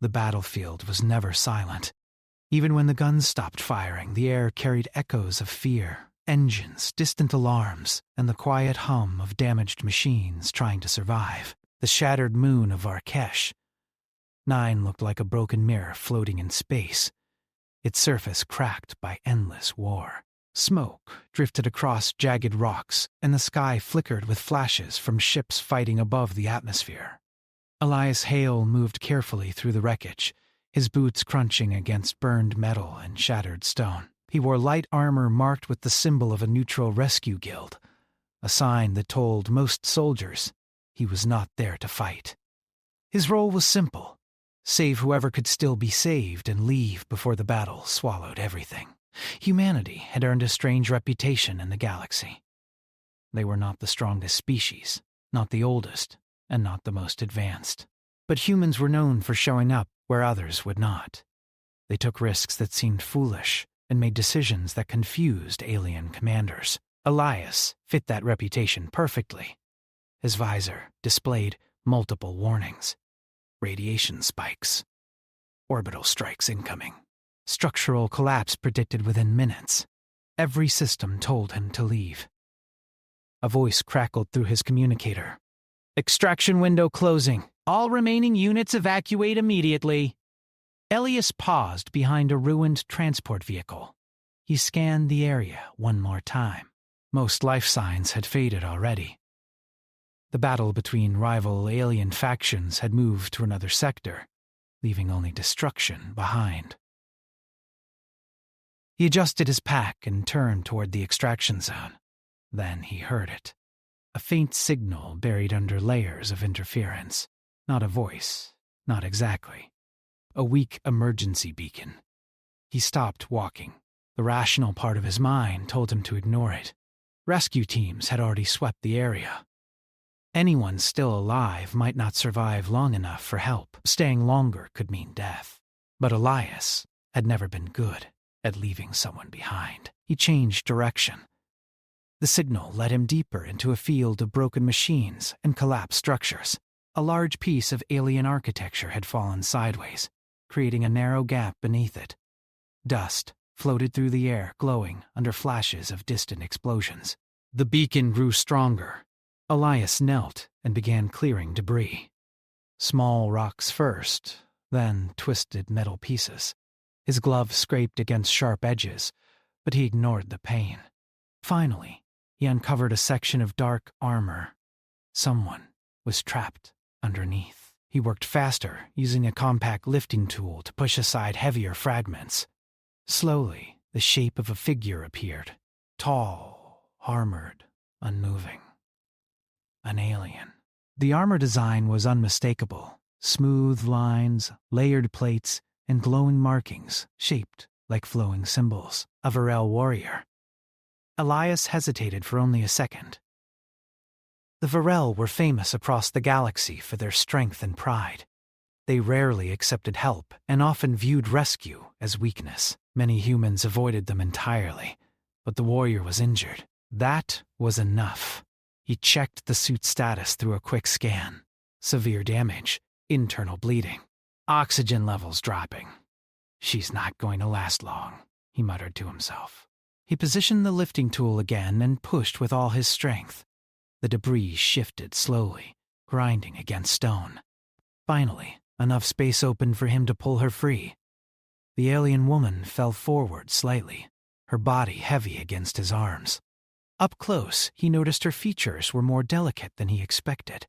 The battlefield was never silent. Even when the guns stopped firing, the air carried echoes of fear, engines, distant alarms, and the quiet hum of damaged machines trying to survive. The shattered moon of Arkesh. 9 looked like a broken mirror floating in space, its surface cracked by endless war. Smoke drifted across jagged rocks, and the sky flickered with flashes from ships fighting above the atmosphere. Elias Hale moved carefully through the wreckage, his boots crunching against burned metal and shattered stone. He wore light armor marked with the symbol of a neutral rescue guild, a sign that told most soldiers he was not there to fight. His role was simple: save whoever could still be saved and leave before the battle swallowed everything. Humanity had earned a strange reputation in the galaxy. They were not the strongest species, not the oldest, and not the most advanced. But humans were known for showing up where others would not. They took risks that seemed foolish and made decisions that confused alien commanders. Elias fit that reputation perfectly. His visor displayed multiple warnings. Radiation spikes. Orbital strikes incoming. Structural collapse predicted within minutes. Every system told him to leave. A voice crackled through his communicator. "Extraction window closing. All remaining units evacuate immediately." Elias paused behind a ruined transport vehicle. He scanned the area one more time. Most life signs had faded already. The battle between rival alien factions had moved to another sector, leaving only destruction behind. He adjusted his pack and turned toward the extraction zone. Then he heard it. A faint signal buried under layers of interference. Not a voice, not exactly. A weak emergency beacon. He stopped walking. The rational part of his mind told him to ignore it. Rescue teams had already swept the area. Anyone still alive might not survive long enough for help. Staying longer could mean death. But Elias had never been good at leaving someone behind. He changed direction. The signal led him deeper into a field of broken machines and collapsed structures. A large piece of alien architecture had fallen sideways, creating a narrow gap beneath it. Dust floated through the air, glowing under flashes of distant explosions. The beacon grew stronger. Elias knelt and began clearing debris. Small rocks first, then twisted metal pieces. His glove scraped against sharp edges, but he ignored the pain. Finally, he uncovered a section of dark armor. Someone was trapped underneath. He worked faster, using a compact lifting tool to push aside heavier fragments. Slowly, the shape of a figure appeared. Tall, armored, unmoving. An alien. The armor design was unmistakable. Smooth lines, layered plates, and glowing markings shaped like flowing symbols. A Varel warrior. Elias hesitated for only a second. The Varel were famous across the galaxy for their strength and pride. They rarely accepted help and often viewed rescue as weakness. Many humans avoided them entirely, but the warrior was injured. That was enough. He checked the suit's status through a quick scan. Severe damage, internal bleeding, oxygen levels dropping. "She's not going to last long," he muttered to himself. He positioned the lifting tool again and pushed with all his strength. The debris shifted slowly, grinding against stone. Finally, enough space opened for him to pull her free. The alien woman fell forward slightly, her body heavy against his arms. Up close, he noticed her features were more delicate than he expected.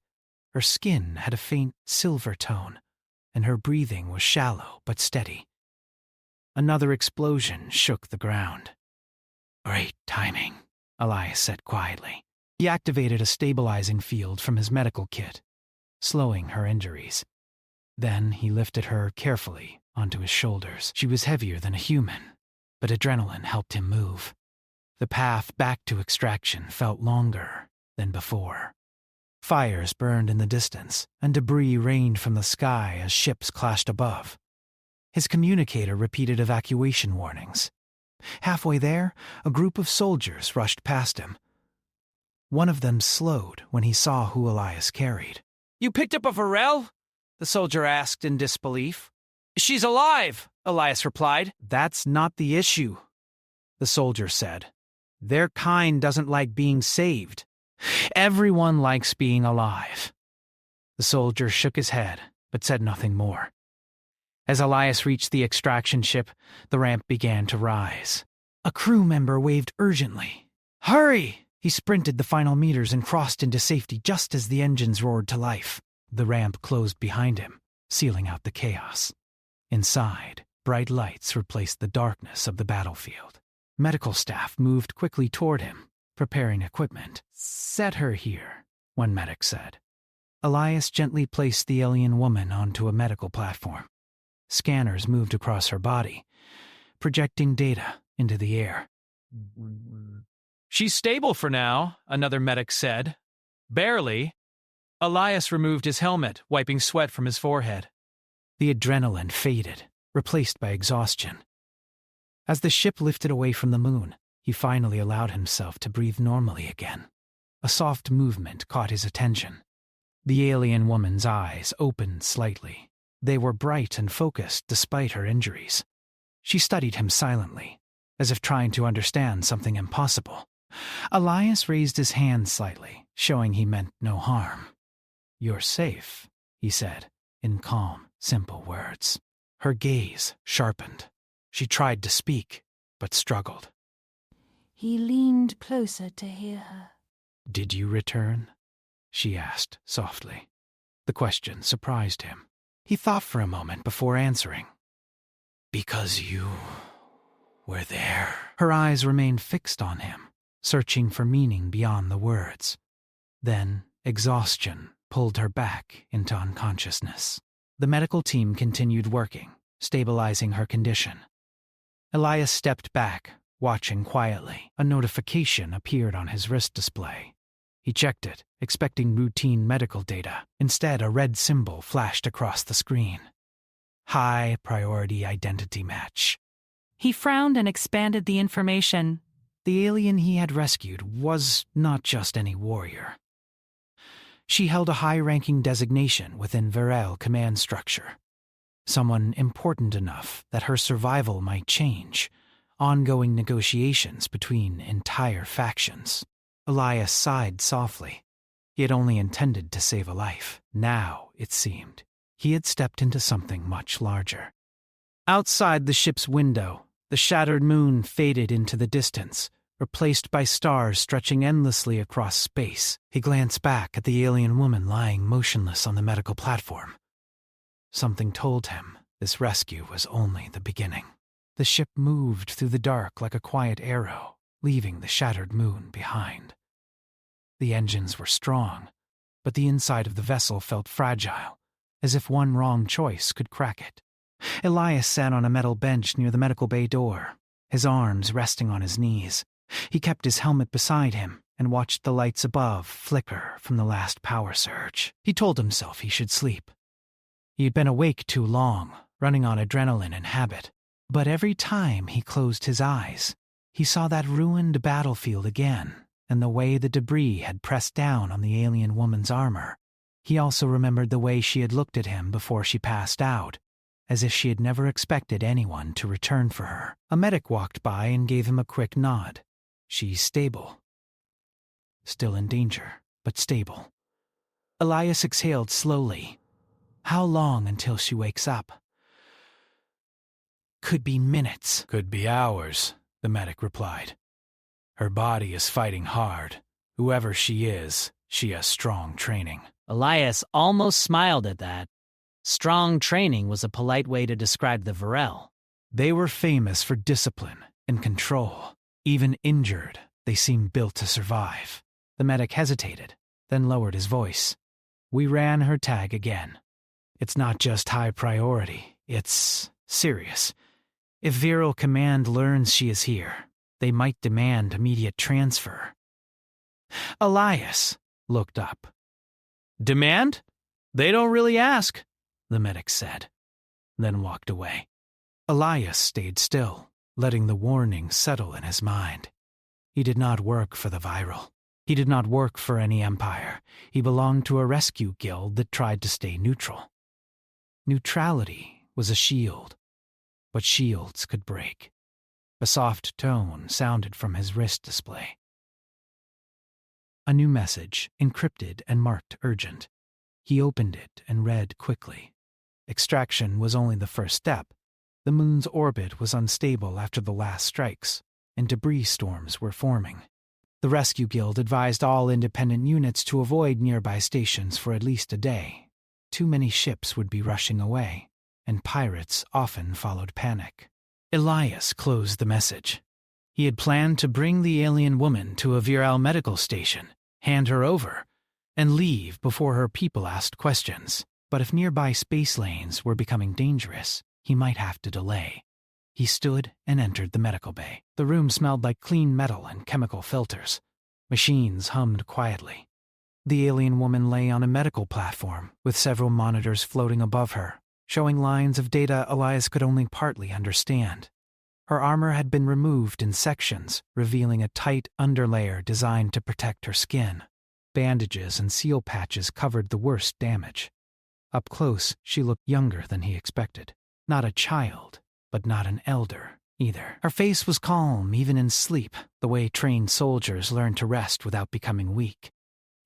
Her skin had a faint silver tone, and her breathing was shallow but steady. Another explosion shook the ground. "Great timing," Elias said quietly. He activated a stabilizing field from his medical kit, slowing her injuries. Then he lifted her carefully onto his shoulders. She was heavier than a human, but adrenaline helped him move. The path back to extraction felt longer than before. Fires burned in the distance, and debris rained from the sky as ships clashed above. His communicator repeated evacuation warnings. Halfway there, a group of soldiers rushed past him. One of them slowed when he saw who Elias carried. "You picked up a Varel?" the soldier asked in disbelief. She's alive, Elias replied. That's not the issue, the soldier said. Their kind doesn't like being saved. Everyone likes being alive. The soldier shook his head, but said nothing more. As Elias reached the extraction ship, the ramp began to rise. A crew member waved urgently. Hurry! He sprinted the final meters and crossed into safety just as the engines roared to life. The ramp closed behind him, sealing out the chaos. Inside, bright lights replaced the darkness of the battlefield. Medical staff moved quickly toward him, preparing equipment. Set her here, one medic said. Elias gently placed the alien woman onto a medical platform. Scanners moved across her body, projecting data into the air. She's stable for now, another medic said. Barely. Elias removed his helmet, wiping sweat from his forehead. The adrenaline faded, replaced by exhaustion. As the ship lifted away from the moon, he finally allowed himself to breathe normally again. A soft movement caught his attention. The alien woman's eyes opened slightly. They were bright and focused despite her injuries. She studied him silently, as if trying to understand something impossible. Elias raised his hand slightly, showing he meant no harm. You're safe, he said, in calm, simple words. Her gaze sharpened. She tried to speak, but struggled. He leaned closer to hear her. Did you return? She asked softly. The question surprised him. He thought for a moment before answering. Because you were there. Her eyes remained fixed on him, searching for meaning beyond the words. Then exhaustion pulled her back into unconsciousness. The medical team continued working, stabilizing her condition. Elias stepped back, watching quietly. A notification appeared on his wrist display. He checked it, expecting routine medical data. Instead, a red symbol flashed across the screen. High priority identity match. He frowned and expanded the information. The alien he had rescued was not just any warrior. She held a high-ranking designation within Varel command structure. Someone important enough that her survival might change. Ongoing negotiations between entire factions. Elias sighed softly. He had only intended to save a life. Now, it seemed, he had stepped into something much larger. Outside the ship's window, the shattered moon faded into the distance, replaced by stars stretching endlessly across space. He glanced back at the alien woman lying motionless on the medical platform. Something told him this rescue was only the beginning. The ship moved through the dark like a quiet arrow, leaving the shattered moon behind. The engines were strong, but the inside of the vessel felt fragile, as if one wrong choice could crack it. Elias sat on a metal bench near the medical bay door, his arms resting on his knees. He kept his helmet beside him and watched the lights above flicker from the last power surge. He told himself he should sleep. He had been awake too long, running on adrenaline and habit. But every time he closed his eyes, he saw that ruined battlefield again, and the way the debris had pressed down on the alien woman's armor. He also remembered the way she had looked at him before she passed out, as if she had never expected anyone to return for her. A medic walked by and gave him a quick nod. She's stable. Still in danger, but stable. Elias exhaled slowly. How long until she wakes up? Could be minutes. Could be hours, the medic replied. Her body is fighting hard. Whoever she is, she has strong training. Elias almost smiled at that. Strong training was a polite way to describe the Varel. They were famous for discipline and control. Even injured, they seemed built to survive. The medic hesitated, then lowered his voice. We ran her tag again. It's not just high priority, it's serious. If Viral Command learns she is here, they might demand immediate transfer. Elias looked up. Demand? They don't really ask, the medic said, then walked away. Elias stayed still, letting the warning settle in his mind. He did not work for the Viral. He did not work for any empire. He belonged to a rescue guild that tried to stay neutral. Neutrality was a shield, but shields could break. A soft tone sounded from his wrist display. A new message, encrypted and marked urgent. He opened it and read quickly. Extraction was only the first step. The moon's orbit was unstable after the last strikes, and debris storms were forming. The Rescue Guild advised all independent units to avoid nearby stations for at least a day. Too many ships would be rushing away, and pirates often followed panic. Elias closed the message. He had planned to bring the alien woman to a Viral medical station, hand her over, and leave before her people asked questions. But if nearby space lanes were becoming dangerous, he might have to delay. He stood and entered the medical bay. The room smelled like clean metal and chemical filters. Machines hummed quietly. The alien woman lay on a medical platform with several monitors floating above her, showing lines of data Elias could only partly understand. Her armor had been removed in sections, revealing a tight underlayer designed to protect her skin. Bandages and seal patches covered the worst damage. Up close, she looked younger than he expected. Not a child, but not an elder either. Her face was calm even in sleep, the way trained soldiers learn to rest without becoming weak.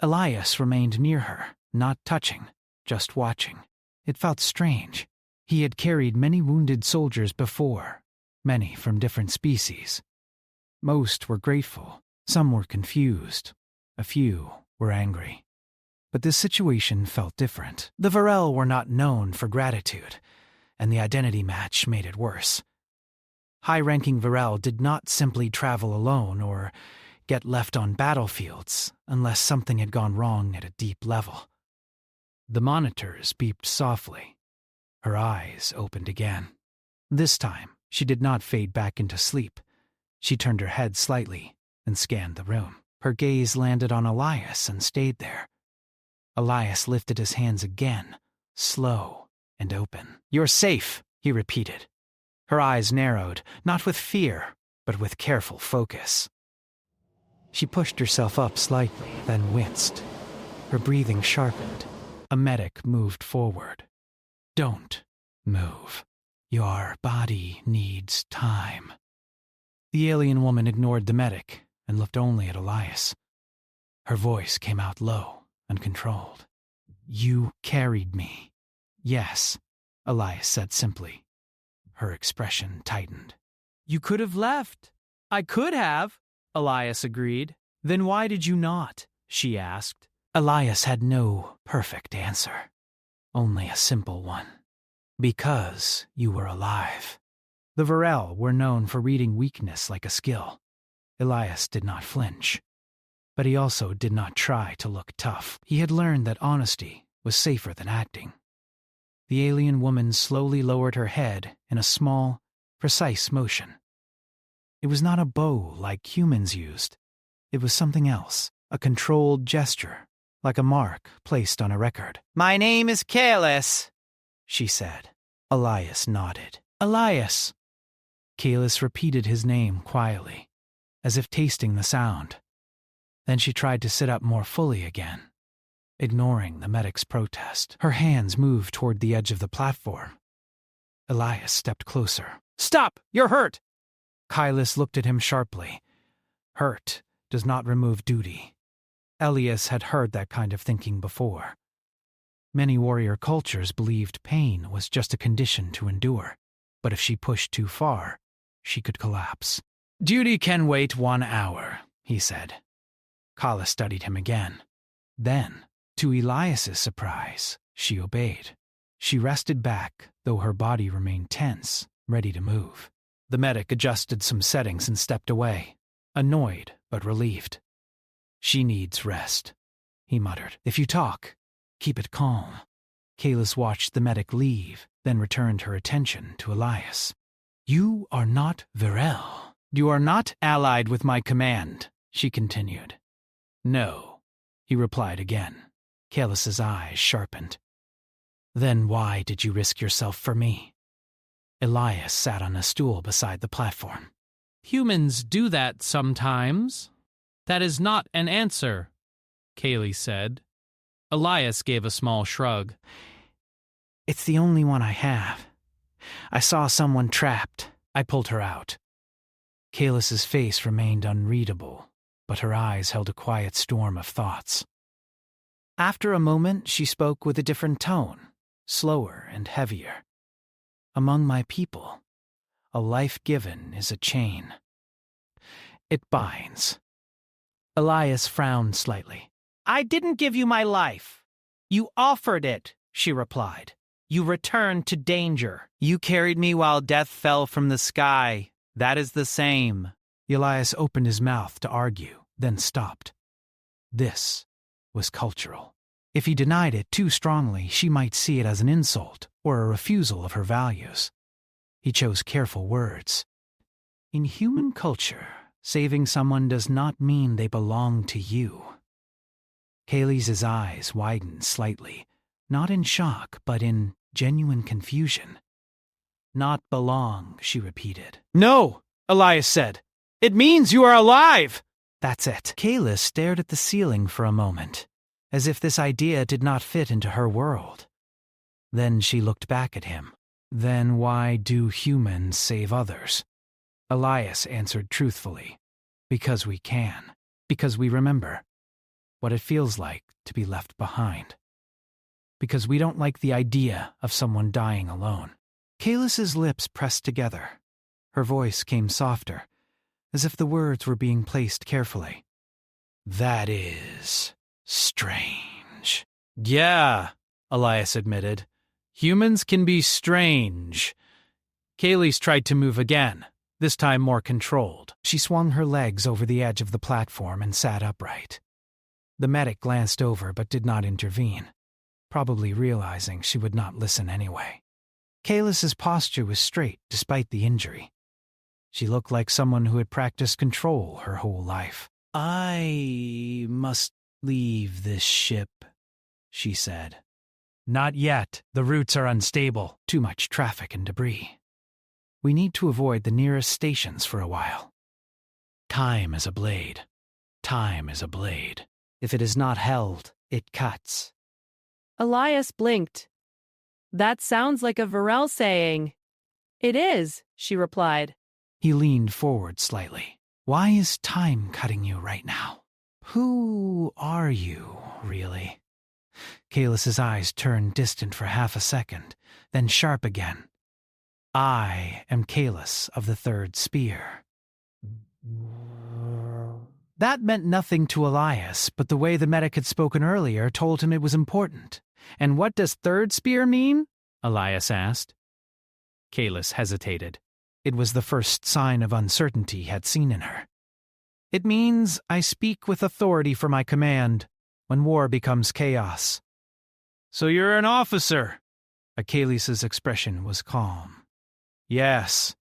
Elias remained near her, not touching, just watching. It felt strange. He had carried many wounded soldiers before, many from different species. Most were grateful, some were confused, a few were angry. But this situation felt different. The Varel were not known for gratitude, and the identity match made it worse. High-ranking Varel did not simply travel alone or get left on battlefields unless something had gone wrong at a deep level. The monitors beeped softly. Her eyes opened again. This time, she did not fade back into sleep. She turned her head slightly and scanned the room. Her gaze landed on Elias and stayed there. Elias lifted his hands again, slow and open. "You're safe," he repeated. Her eyes narrowed, not with fear, but with careful focus. She pushed herself up slightly, then winced. Her breathing sharpened. A medic moved forward. "Don't move. Your body needs time." The alien woman ignored the medic and looked only at Elias. Her voice came out low and controlled. "You carried me." "Yes," Elias said simply. Her expression tightened. "You could have left." "I could have," Elias agreed. "Then why did you not?" she asked. Elias had no perfect answer, only a simple one. "Because you were alive." The Varel were known for reading weakness like a skill. Elias did not flinch, but he also did not try to look tough. He had learned that honesty was safer than acting. The alien woman slowly lowered her head in a small, precise motion. It was not a bow like humans used. It was something else, a controlled gesture, like a mark placed on a record. "My name is Kalis," she said. Elias nodded. "Elias." Kalis repeated his name quietly, as if tasting the sound. Then she tried to sit up more fully again, ignoring the medic's protest. Her hands moved toward the edge of the platform. Elias stepped closer. "Stop! You're hurt!" Kalis looked at him sharply. Hurt does not remove duty. Elias had heard that kind of thinking before. Many warrior cultures believed pain was just a condition to endure, but if she pushed too far, she could collapse. "Duty can wait 1 hour," he said. Kala studied him again. Then, to Elias's surprise, she obeyed. She rested back, though her body remained tense, ready to move. The medic adjusted some settings and stepped away, annoyed but relieved. "She needs rest," he muttered. "If you talk, keep it calm." Kalis watched the medic leave, then returned her attention to Elias. "You are not Virel. You are not allied with my command," she continued. "No," he replied again. Kalis's eyes sharpened. "Then why did you risk yourself for me?" Elias sat on a stool beside the platform. "Humans do that sometimes." "That is not an answer," Kaylee said. Elias gave a small shrug. "It's the only one I have," I saw someone trapped. I pulled her out. Kalis's face remained unreadable, but her eyes held a quiet storm of thoughts. After a moment, she spoke with a different tone, slower and heavier. Among my people, a life given is a chain. It binds. Elias frowned slightly. I didn't give you my life. You offered it, she replied. You returned to danger. You carried me while death fell from the sky. That is the same. Elias opened his mouth to argue, then stopped. This was cultural. If he denied it too strongly, she might see it as an insult or a refusal of her values. He chose careful words. In human culture, saving someone does not mean they belong to you. Kalis's eyes widened slightly, not in shock, but in genuine confusion. Not belong, she repeated. No, Elias said. It means you are alive! That's it. Kalis stared at the ceiling for a moment, as if this idea did not fit into her world. Then she looked back at him. Then why do humans save others? Elias answered truthfully. Because we can. Because we remember what it feels like to be left behind. Because we don't like the idea of someone dying alone. Kalis's lips pressed together. Her voice came softer, as if the words were being placed carefully. That is strange. Yeah, Elias admitted. Humans can be strange. Kalis tried to move again, this time more controlled. She swung her legs over the edge of the platform and sat upright. The medic glanced over but did not intervene, probably realizing she would not listen anyway. Kalis's posture was straight despite the injury. She looked like someone who had practiced control her whole life. I must leave this ship, she said. Not yet. The routes are unstable. Too much traffic and debris. We need to avoid the nearest stations for a while. Time is a blade. Time is a blade. If it is not held, it cuts. Elias blinked. That sounds like a Varel saying. It is, she replied. He leaned forward slightly. Why is time cutting you right now? Who are you, really? Kalis's eyes turned distant for half a second, then sharp again. I am Kalis of the Third Spear. That meant nothing to Elias, but the way the medic had spoken earlier told him it was important. And what does Third Spear mean? Elias asked. Kalis hesitated. It was the first sign of uncertainty he had seen in her. It means I speak with authority for my command when war becomes chaos. So you're an officer? Achilles' expression was calm. Yes.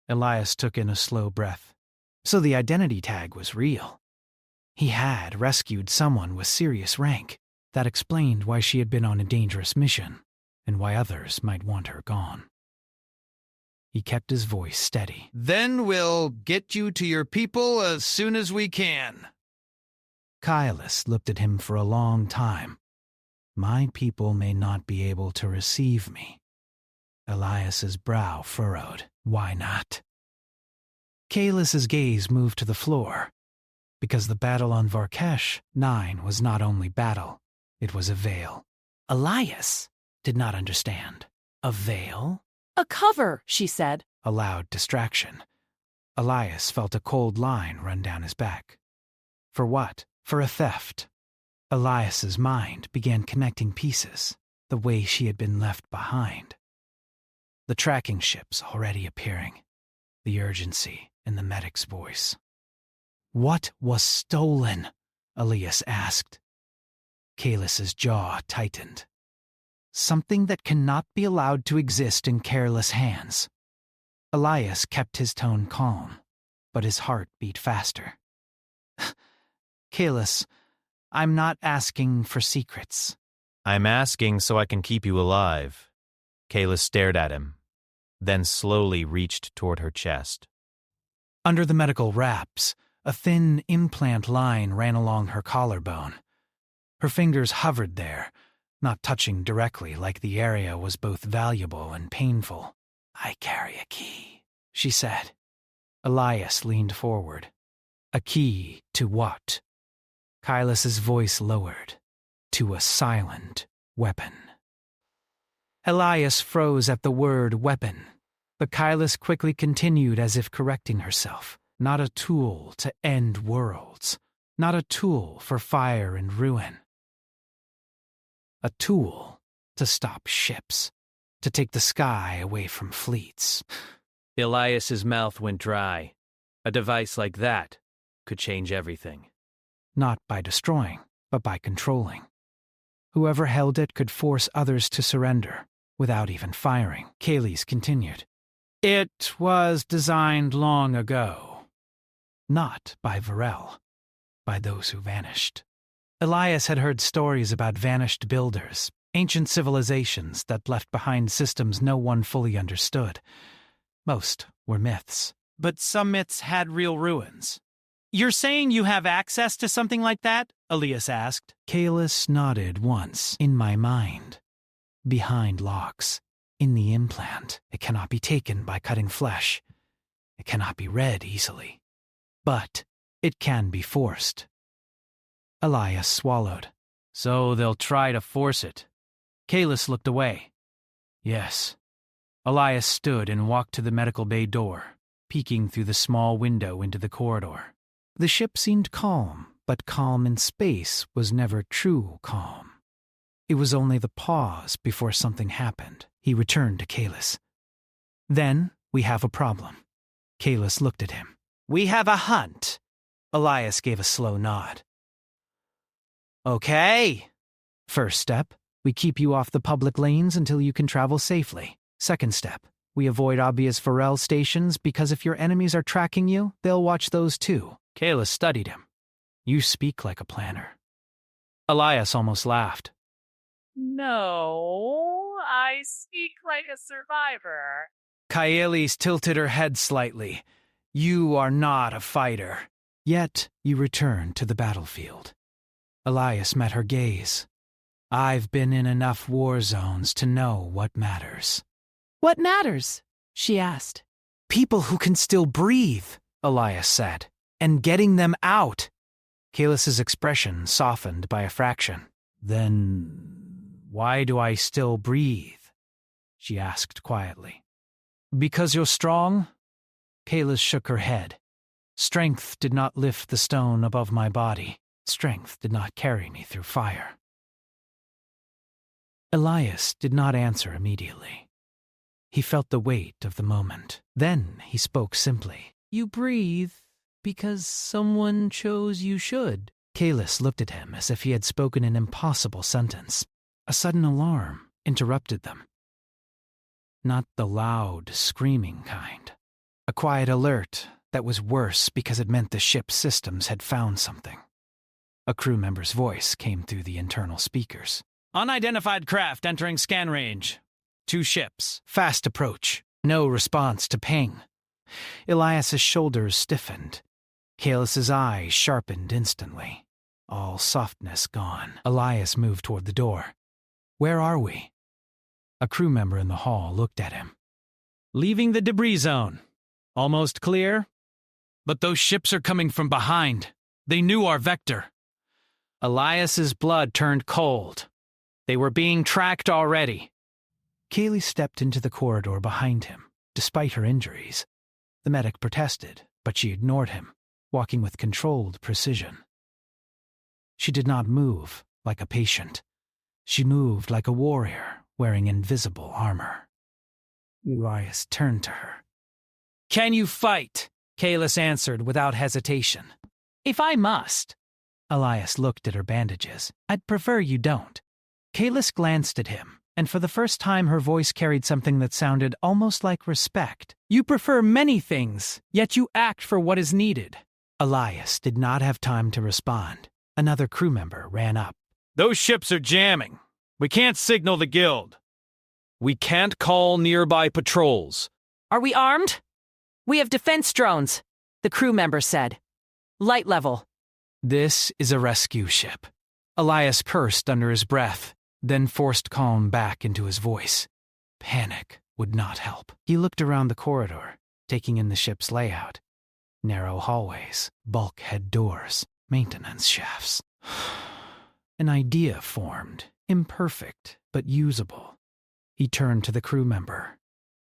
Elias took in a slow breath. So the identity tag was real. He had rescued someone with serious rank. That explained why she had been on a dangerous mission, and why others might want her gone. He kept his voice steady. Then we'll get you to your people as soon as we can. Kailis looked at him for a long time. My people may not be able to receive me. Elias's brow furrowed. Why not? Kalis's gaze moved to the floor, because the battle on Varkesh 9 was not only battle, it was a veil. Elias did not understand. A veil? A cover, she said. A loud distraction. Elias felt a cold line run down his back. For what? For a theft. Elias's mind began connecting pieces, the way she had been left behind. The tracking ships already appearing, the urgency in the medic's voice. What was stolen? Elias asked. Kalis's jaw tightened. Something that cannot be allowed to exist in careless hands. Elias kept his tone calm, but his heart beat faster. Kalis, I'm not asking for secrets. I'm asking so I can keep you alive. Kalis stared at him, then slowly reached toward her chest. Under the medical wraps, a thin implant line ran along her collarbone. Her fingers hovered there, not touching directly like the area was both valuable and painful. I carry a key, she said. Elias leaned forward. A key to what? Kailas's voice lowered. To a silent weapon. Elias froze at the word weapon, but Kailas quickly continued as if correcting herself. Not a tool to end worlds. Not a tool for fire and ruin. A tool to stop ships. To take the sky away from fleets. Elias's mouth went dry. A device like that could change everything. Not by destroying, but by controlling. Whoever held it could force others to surrender, without even firing. Kaylee's continued. It was designed long ago. Not by Varel, by those who vanished. Elias had heard stories about vanished builders, ancient civilizations that left behind systems no one fully understood. Most were myths. But some myths had real ruins. You're saying you have access to something like that? Elias asked. Kalis nodded once, in my mind. Behind locks. In the implant. It cannot be taken by cutting flesh. It cannot be read easily. But it can be forced. Elias swallowed. So they'll try to force it. Kalis looked away. Yes. Elias stood and walked to the medical bay door, peeking through the small window into the corridor. The ship seemed calm, but calm in space was never true calm. It was only the pause before something happened. He returned to Kalis. Then we have a problem. Kalis looked at him. We have a hunt. Elias gave a slow nod. Okay. First step, we keep you off the public lanes until you can travel safely. Second step, we avoid obvious Varel stations because if your enemies are tracking you, they'll watch those too. Kalis studied him. You speak like a planner. Elias almost laughed. No, I speak like a survivor. Kaelis tilted her head slightly. You are not a fighter. Yet you return to the battlefield. Elias met her gaze. I've been in enough war zones to know what matters. What matters? She asked. People who can still breathe, Elias said, and getting them out. Kalis's expression softened by a fraction. Then why do I still breathe? She asked quietly. Because you're strong? Kalis shook her head. Strength did not lift the stone above my body. Strength did not carry me through fire. Elias did not answer immediately. He felt the weight of the moment. Then he spoke simply. You breathe because someone chose you should. Kalis looked at him as if he had spoken an impossible sentence. A sudden alarm interrupted them. Not the loud, screaming kind. A quiet alert that was worse because it meant the ship's systems had found something. A crew member's voice came through the internal speakers. Unidentified craft entering scan range. 2 ships. Fast approach. No response to ping. Elias's shoulders stiffened. Kalis's eyes sharpened instantly. All softness gone. Elias moved toward the door. Where are we? A crew member in the hall looked at him. Leaving the debris zone. Almost clear? But those ships are coming from behind. They knew our vector. Elias's blood turned cold. They were being tracked already. Kaylee stepped into the corridor behind him, despite her injuries. The medic protested, but she ignored him, walking with controlled precision. She did not move like a patient. She moved like a warrior wearing invisible armor. Elias turned to her. Can you fight? Kalis answered without hesitation. If I must. Elias looked at her bandages. I'd prefer you don't. Kalis glanced at him, and for the first time her voice carried something that sounded almost like respect. You prefer many things, yet you act for what is needed. Elias did not have time to respond. Another crew member ran up. Those ships are jamming. We can't signal the guild. We can't call nearby patrols. Are we armed? We have defense drones, the crew member said. Light level. This is a rescue ship. Elias cursed under his breath, then forced calm back into his voice. Panic would not help. He looked around the corridor, taking in the ship's layout. Narrow hallways, bulkhead doors, maintenance shafts. An idea formed, imperfect, but usable. He turned to the crew member.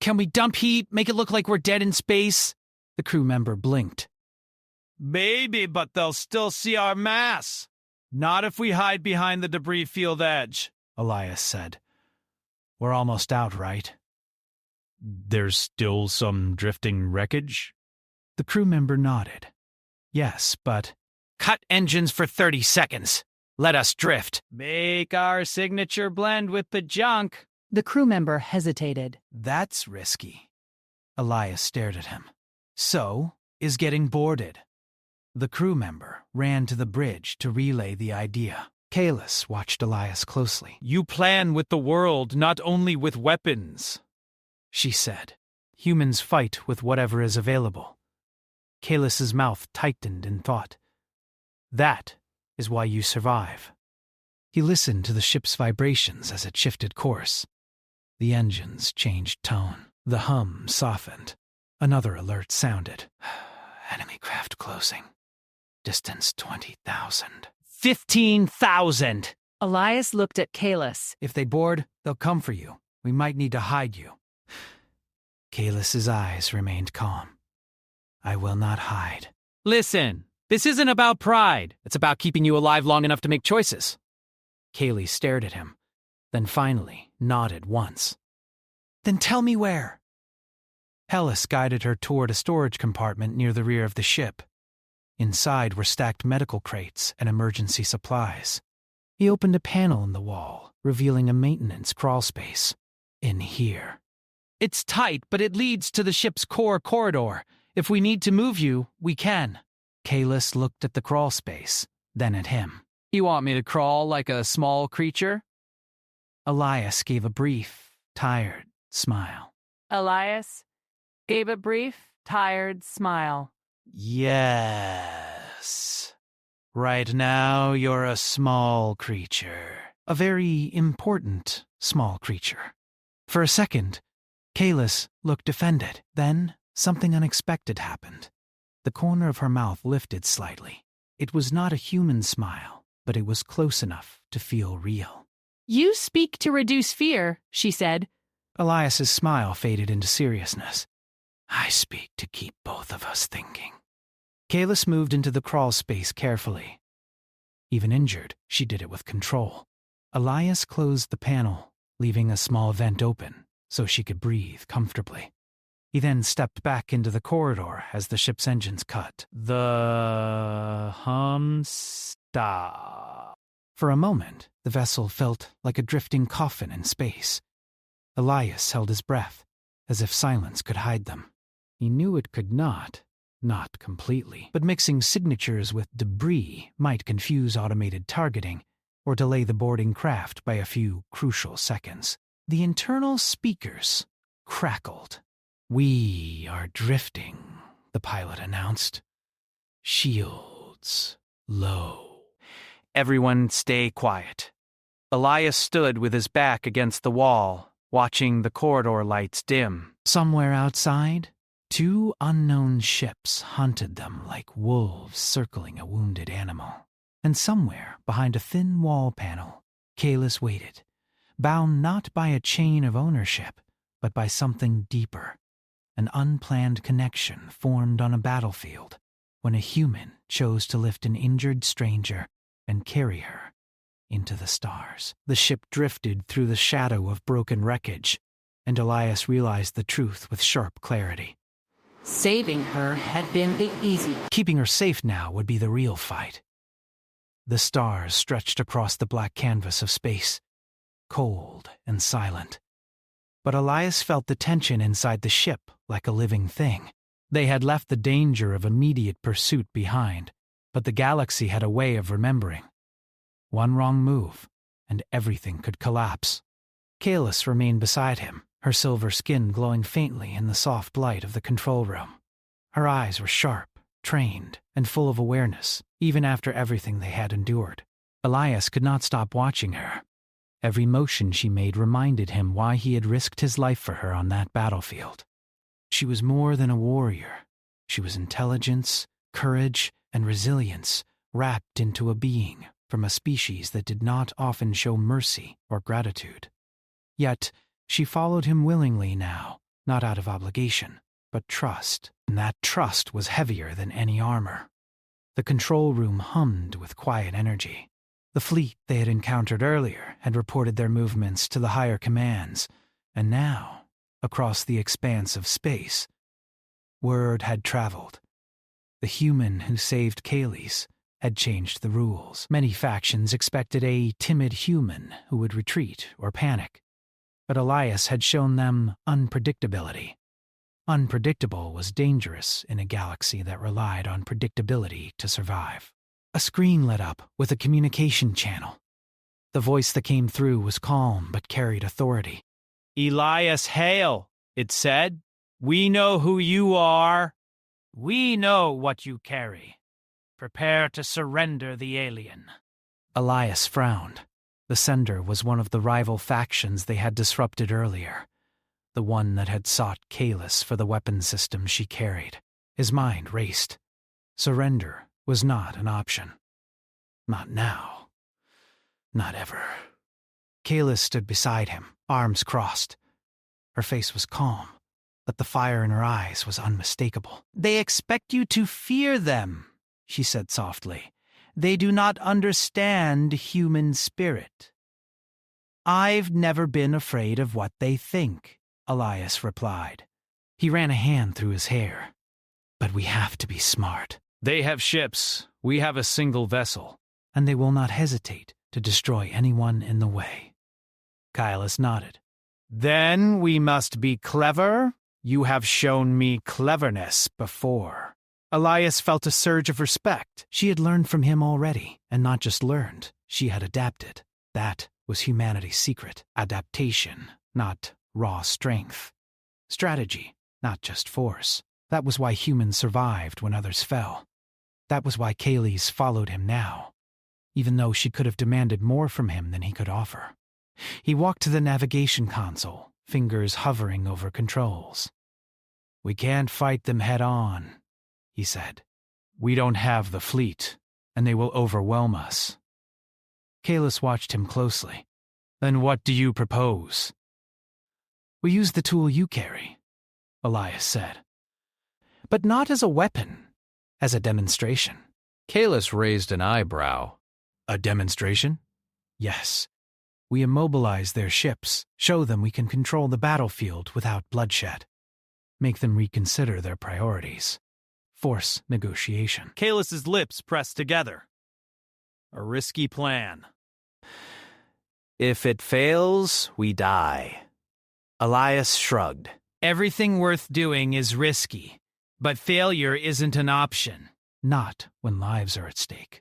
Can we dump heat, make it look like we're dead in space? The crew member blinked. Maybe, but they'll still see our mass. Not if we hide behind the debris field edge, Elias said. We're almost out, right? There's still some drifting wreckage? The crew member nodded. Yes, but... Cut engines for 30 seconds. Let us drift. Make our signature blend with the junk. The crew member hesitated. That's risky. Elias stared at him. So is getting boarded. The crew member ran to the bridge to relay the idea. Kalis watched Elias closely. You plan with the world, not only with weapons, she said. Humans fight with whatever is available. Kalis's mouth tightened in thought. That is why you survive. He listened to the ship's vibrations as it shifted course. The engines changed tone. The hum softened. Another alert sounded. Enemy craft closing. Distance 20,000. 15,000! Elias looked at Kalis. If they board, they'll come for you. We might need to hide you. Kalis's eyes remained calm. I will not hide. Listen, this isn't about pride. It's about keeping you alive long enough to make choices. Kaylee stared at him, then finally nodded once. Then tell me where. Hellas guided her toward a storage compartment near the rear of the ship. Inside were stacked medical crates and emergency supplies. He opened a panel in the wall, revealing a maintenance crawl space. In here. It's tight, but it leads to the ship's core corridor. If we need to move you, we can. Kalis looked at the crawl space, then at him. You want me to crawl like a small creature? Elias gave a brief, tired smile. Elias gave a brief, tired smile. Yes. Right now, you're a small creature. A very important small creature. For a second, Kalis looked offended. Then, something unexpected happened. The corner of her mouth lifted slightly. It was not a human smile, but it was close enough to feel real. You speak to reduce fear, she said. Elias's smile faded into seriousness. I speak to keep both of us thinking. Kalis moved into the crawl space carefully. Even injured, she did it with control. Elias closed the panel, leaving a small vent open so she could breathe comfortably. He then stepped back into the corridor as the ship's engines cut. The hum stopped. For a moment, the vessel felt like a drifting coffin in space. Elias held his breath, as if silence could hide them. He knew it could not completely, but mixing signatures with debris might confuse automated targeting or delay the boarding craft by a few crucial seconds. The internal speakers crackled. We are drifting, the pilot announced. Shields low. Everyone stay quiet. Elias stood with his back against the wall, watching the corridor lights dim. Somewhere outside, 2 unknown ships hunted them like wolves circling a wounded animal. And somewhere, behind a thin wall panel, Kalis waited, bound not by a chain of ownership, but by something deeper. An unplanned connection formed on a battlefield when a human chose to lift an injured stranger and carry her into the stars. The ship drifted through the shadow of broken wreckage, and Elias realized the truth with sharp clarity. Saving her had been the easy. Keeping her safe now would be the real fight. The stars stretched across the black canvas of space, cold and silent. But Elias felt the tension inside the ship like a living thing. They had left the danger of immediate pursuit behind, but the galaxy had a way of remembering. One wrong move, and everything could collapse. Kalis remained beside him, her silver skin glowing faintly in the soft light of the control room. Her eyes were sharp, trained, and full of awareness, even after everything they had endured. Elias could not stop watching her. Every motion she made reminded him why he had risked his life for her on that battlefield. She was more than a warrior. She was intelligence, courage, and resilience wrapped into a being from a species that did not often show mercy or gratitude. Yet, she followed him willingly now, not out of obligation, but trust, and that trust was heavier than any armor. The control room hummed with quiet energy. The fleet they had encountered earlier had reported their movements to the higher commands, and now, across the expanse of space, word had traveled. The human who saved Kaylis had changed the rules. Many factions expected a timid human who would retreat or panic, but Elias had shown them unpredictability. Unpredictable was dangerous in a galaxy that relied on predictability to survive. A screen lit up with a communication channel. The voice that came through was calm but carried authority. Elias Hale, it said. We know who you are. We know what you carry. Prepare to surrender the alien. Elias frowned. The sender was one of the rival factions they had disrupted earlier, the one that had sought Kalis for the weapon system she carried. His mind raced. Surrender was not an option. Not now. Not ever. Kalis stood beside him, arms crossed. Her face was calm, but the fire in her eyes was unmistakable. They expect you to fear them, she said softly. They do not understand human spirit. I've never been afraid of what they think, Elias replied. He ran a hand through his hair. But we have to be smart. They have ships. We have a single vessel. And they will not hesitate to destroy anyone in the way. Kailas nodded. Then we must be clever. You have shown me cleverness before. Elias felt a surge of respect. She had learned from him already, and not just learned, she had adapted. That was humanity's secret. Adaptation, not raw strength. Strategy, not just force. That was why humans survived when others fell. That was why Kaylis followed him now, even though she could have demanded more from him than he could offer. He walked to the navigation console, fingers hovering over controls. We can't fight them head on, he said. We don't have the fleet, and they will overwhelm us. Kalis watched him closely. Then what do you propose? We use the tool you carry, Elias said. But not as a weapon, as a demonstration. Kalis raised an eyebrow. A demonstration? Yes. We immobilize their ships, show them we can control the battlefield without bloodshed. Make them reconsider their priorities. Force negotiation. Kalis's lips pressed together. A risky plan. If it fails, we die. Elias shrugged. Everything worth doing is risky, but failure isn't an option. Not when lives are at stake.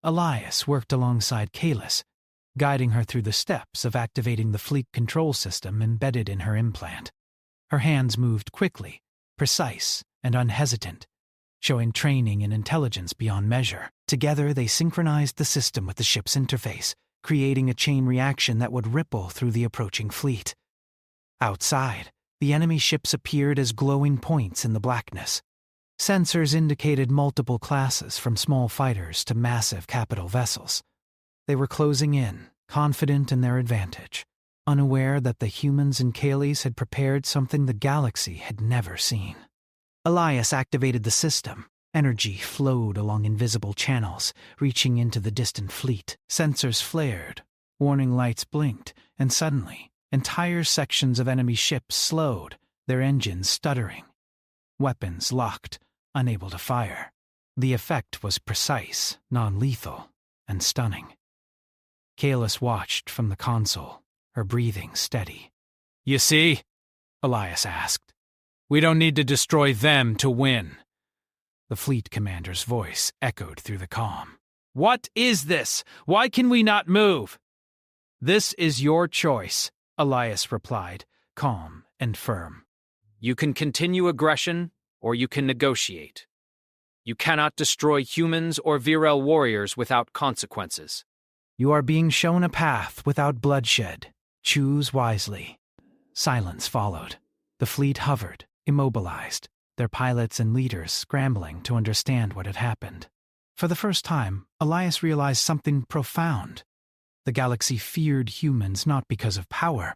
Elias worked alongside Kalis, guiding her through the steps of activating the fleet control system embedded in her implant. Her hands moved quickly, precise, and unhesitant, showing training and intelligence beyond measure. Together, they synchronized the system with the ship's interface, creating a chain reaction that would ripple through the approaching fleet. Outside, the enemy ships appeared as glowing points in the blackness. Sensors indicated multiple classes from small fighters to massive capital vessels. They were closing in, confident in their advantage, unaware that the humans in Kaylis had prepared something the galaxy had never seen. Elias activated the system. Energy flowed along invisible channels, reaching into the distant fleet. Sensors flared, warning lights blinked, and suddenly, entire sections of enemy ships slowed, their engines stuttering. Weapons locked, unable to fire. The effect was precise, non-lethal, and stunning. Kalis watched from the console, her breathing steady. You see? Elias asked. We don't need to destroy them to win. The fleet commander's voice echoed through the calm. What is this? Why can we not move? This is your choice, Elias replied, calm and firm. You can continue aggression, or you can negotiate. You cannot destroy humans or virile warriors without consequences. You are being shown a path without bloodshed. Choose wisely. Silence followed. The fleet hovered, immobilized, their pilots and leaders scrambling to understand what had happened. For the first time, Elias realized something profound. The galaxy feared humans not because of power,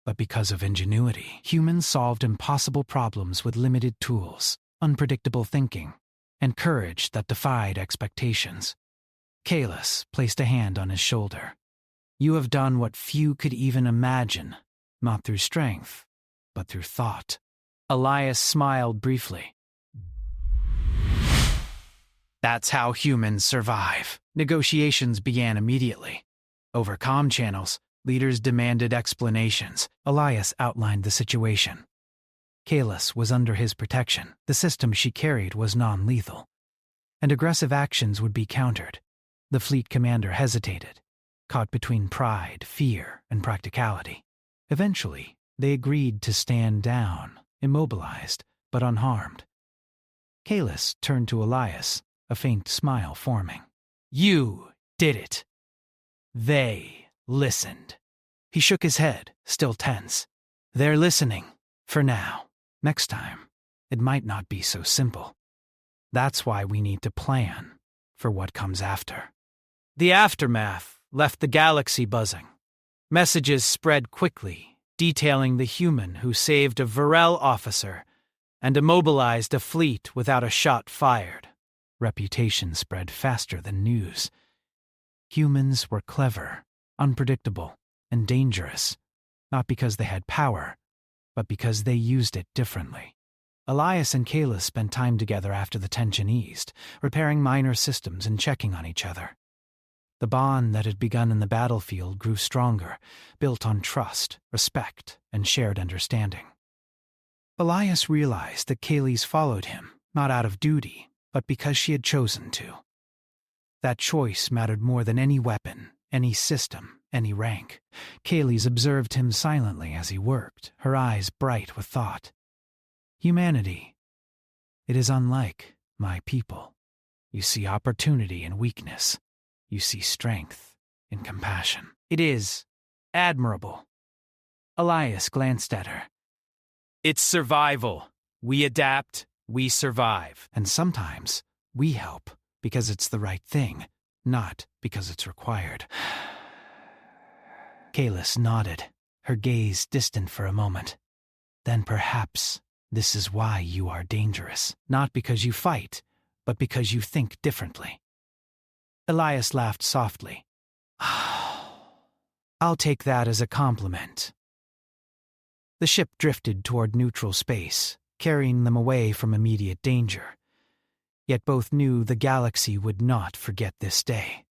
but because of ingenuity. Humans solved impossible problems with limited tools, unpredictable thinking, and courage that defied expectations. Kalis placed a hand on his shoulder. You have done what few could even imagine, not through strength, but through thought. Elias smiled briefly. That's how humans survive. Negotiations began immediately. Over comm channels, leaders demanded explanations. Elias outlined the situation. Kalis was under his protection. The system she carried was non-lethal, and aggressive actions would be countered. The fleet commander hesitated, caught between pride, fear, and practicality. Eventually, they agreed to stand down, immobilized, but unharmed. Kalis turned to Elias, a faint smile forming. You did it. They listened. He shook his head, still tense. They're listening, for now. Next time, it might not be so simple. That's why we need to plan for what comes after. The aftermath left the galaxy buzzing. Messages spread quickly, detailing the human who saved a Varel officer and immobilized a fleet without a shot fired. Reputation spread faster than news. Humans were clever, unpredictable, and dangerous, not because they had power, but because they used it differently. Elias and Kalis spent time together after the tension eased, repairing minor systems and checking on each other. The bond that had begun in the battlefield grew stronger, built on trust, respect, and shared understanding. Elias realized that Kalis followed him, not out of duty, but because she had chosen to. That choice mattered more than any weapon, any system, any rank. Kalis observed him silently as he worked, her eyes bright with thought. Humanity. It is unlike my people. You see opportunity in weakness. You see strength in compassion. It is admirable. Elias glanced at her. It's survival. We adapt, we survive. And sometimes we help because it's the right thing, not because it's required. Kalis nodded, her gaze distant for a moment. Then perhaps this is why you are dangerous. Not because you fight, but because you think differently. Elias laughed softly. I'll take that as a compliment. The ship drifted toward neutral space, carrying them away from immediate danger. Yet both knew the galaxy would not forget this day.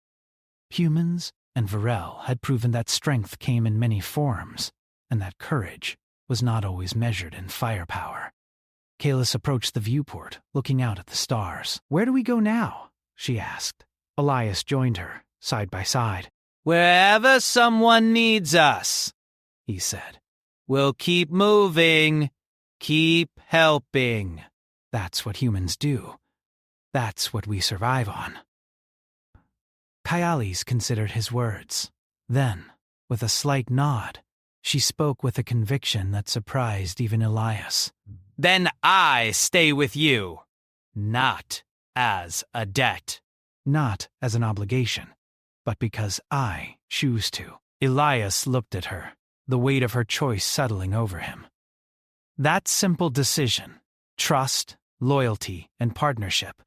Humans and Varel had proven that strength came in many forms, and that courage was not always measured in firepower. Kalis approached the viewport, looking out at the stars. Where do we go now? She asked. Elias joined her, side by side. Wherever someone needs us, he said. We'll keep moving, keep helping. That's what humans do. That's what we survive on. Kyalis considered his words. Then, with a slight nod, she spoke with a conviction that surprised even Elias. Then I stay with you, not as a debt. Not as an obligation, but because I choose to. Elias looked at her, the weight of her choice settling over him. That simple decision, trust, loyalty, and partnership,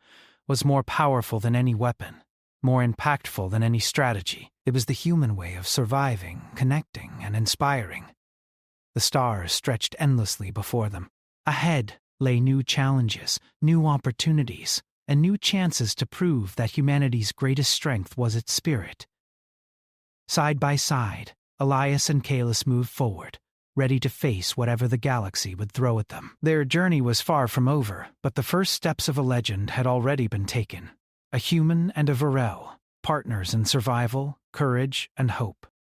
was more powerful than any weapon, more impactful than any strategy. It was the human way of surviving, connecting, and inspiring. The stars stretched endlessly before them. Ahead lay new challenges, new opportunities, and new chances to prove that humanity's greatest strength was its spirit. Side by side, Elias and Kalis moved forward, ready to face whatever the galaxy would throw at them. Their journey was far from over, but the first steps of a legend had already been taken. A human and a Varel, partners in survival, courage, and hope.